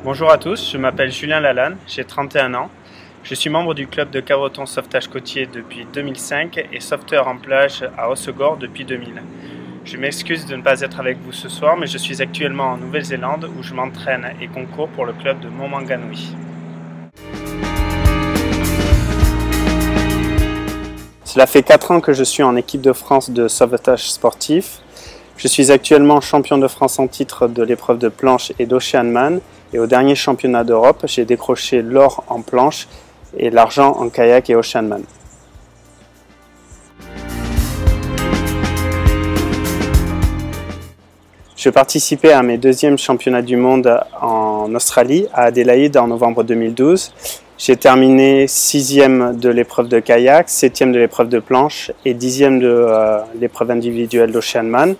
Bonjour à tous, je m'appelle Julien Lalanne, j'ai 31 ans. Je suis membre du club de Cabreton Sauvetage Côtier depuis 2005 et sauveteur en plage à Hossegor depuis 2000. Je m'excuse de ne pas être avec vous ce soir, mais je suis actuellement en Nouvelle-Zélande où je m'entraîne et concours pour le club de Montmanganui. Cela fait 4 ans que je suis en équipe de France de sauvetage sportif. Je suis actuellement champion de France en titre de l'épreuve de planche et d'Oceanman. Et au dernier championnat d'Europe, j'ai décroché l'or en planche et l'argent en kayak et Oceanman. Je participais à mes deuxièmes championnats du monde en Australie, à Adélaïde en novembre 2012. J'ai terminé 6e de l'épreuve de kayak, 7e de l'épreuve de planche et 10e de l'épreuve individuelle d'Oceanman.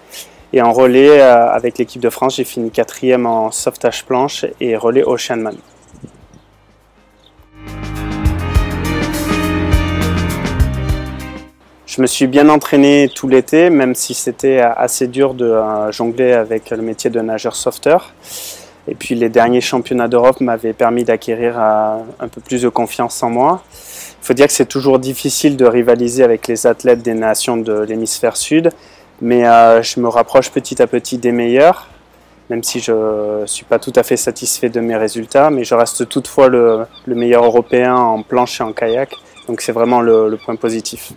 Et en relais, avec l'équipe de France, j'ai fini 4e en sauvetage planche et relais Oceanman. Je me suis bien entraîné tout l'été, même si c'était assez dur de jongler avec le métier de nageur sauveteur. Et puis les derniers championnats d'Europe m'avaient permis d'acquérir un peu plus de confiance en moi. Il faut dire que c'est toujours difficile de rivaliser avec les athlètes des nations de l'hémisphère sud. Mais je me rapproche petit à petit des meilleurs, même si je ne suis pas tout à fait satisfait de mes résultats, mais je reste toutefois le meilleur européen en planche et en kayak, donc c'est vraiment le point positif.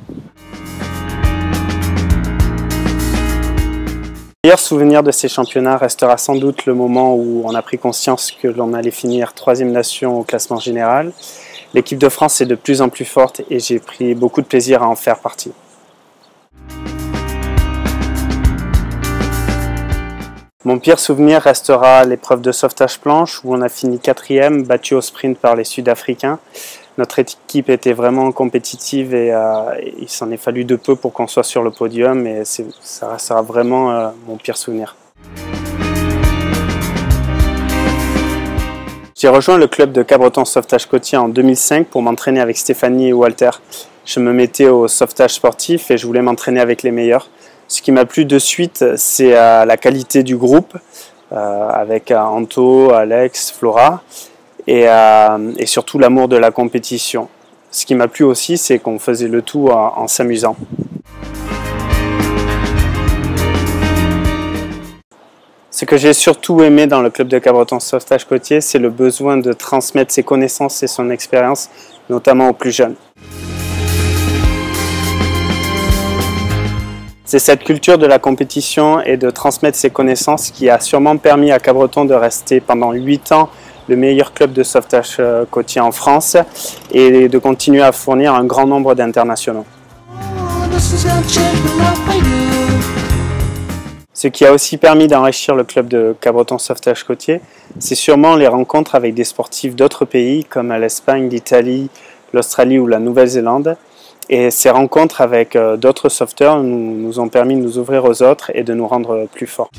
Le meilleur souvenir de ces championnats restera sans doute le moment où on a pris conscience que l'on allait finir 3e nation au classement général. L'équipe de France est de plus en plus forte et j'ai pris beaucoup de plaisir à en faire partie. Mon pire souvenir restera l'épreuve de sauvetage planche où on a fini 4e, battu au sprint par les Sud-Africains. Notre équipe était vraiment compétitive et il s'en est fallu de peu pour qu'on soit sur le podium et ça restera vraiment mon pire souvenir. J'ai rejoint le club de Cabreton Sauvetage Côtier en 2005 pour m'entraîner avec Stéphanie et Walter. Je me mettais au sauvetage sportif et je voulais m'entraîner avec les meilleurs. Ce qui m'a plu de suite, c'est la qualité du groupe, avec Anto, Alex, Flora, et surtout l'amour de la compétition. Ce qui m'a plu aussi, c'est qu'on faisait le tout en s'amusant. Ce que j'ai surtout aimé dans le club de Cabreton Sauvetage Côtier, c'est le besoin de transmettre ses connaissances et son expérience, notamment aux plus jeunes. C'est cette culture de la compétition et de transmettre ses connaissances qui a sûrement permis à Cabreton de rester pendant 8 ans le meilleur club de sauvetage côtier en France et de continuer à fournir un grand nombre d'internationaux. Ce qui a aussi permis d'enrichir le club de Cabreton Sauvetage Côtier, c'est sûrement les rencontres avec des sportifs d'autres pays comme l'Espagne, l'Italie, l'Australie ou la Nouvelle-Zélande. Et ces rencontres avec d'autres sauveteurs nous ont permis de nous ouvrir aux autres et de nous rendre plus forts.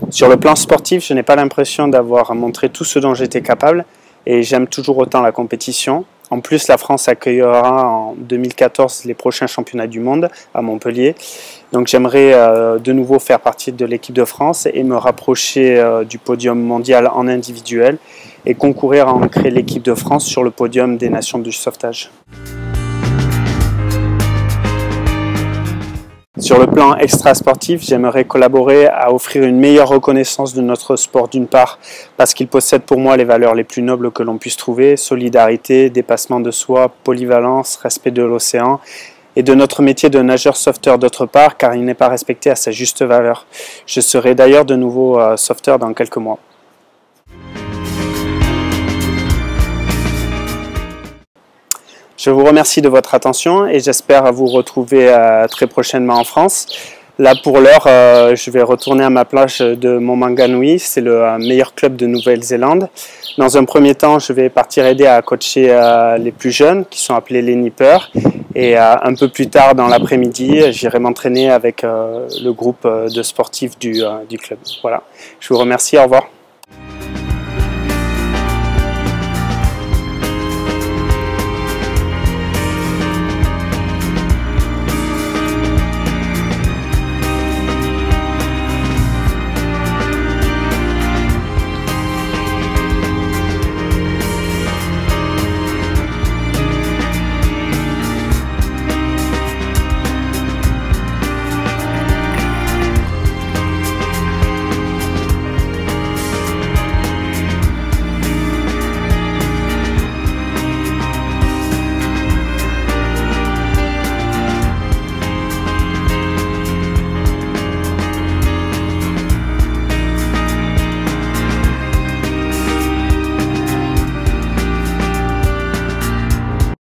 Sur le plan sportif, je n'ai pas l'impression d'avoir montré tout ce dont j'étais capable et j'aime toujours autant la compétition. En plus, la France accueillera en 2014 les prochains championnats du monde à Montpellier. Donc j'aimerais de nouveau faire partie de l'équipe de France et me rapprocher du podium mondial en individuel et concourir à ancrer l'équipe de France sur le podium des nations du sauvetage. Sur le plan extra-sportif, j'aimerais collaborer à offrir une meilleure reconnaissance de notre sport d'une part, parce qu'il possède pour moi les valeurs les plus nobles que l'on puisse trouver, solidarité, dépassement de soi, polyvalence, respect de l'océan, et de notre métier de nageur sauveteur d'autre part, car il n'est pas respecté à sa juste valeur. Je serai d'ailleurs de nouveau sauveteur dans quelques mois. Je vous remercie de votre attention et j'espère vous retrouver très prochainement en France. Là pour l'heure, je vais retourner à ma plage de Montmanganui, c'est le meilleur club de Nouvelle-Zélande. Dans un premier temps, je vais partir aider à coacher les plus jeunes qui sont appelés les nippers. Et un peu plus tard dans l'après-midi, j'irai m'entraîner avec le groupe de sportifs du club. Voilà, je vous remercie, au revoir.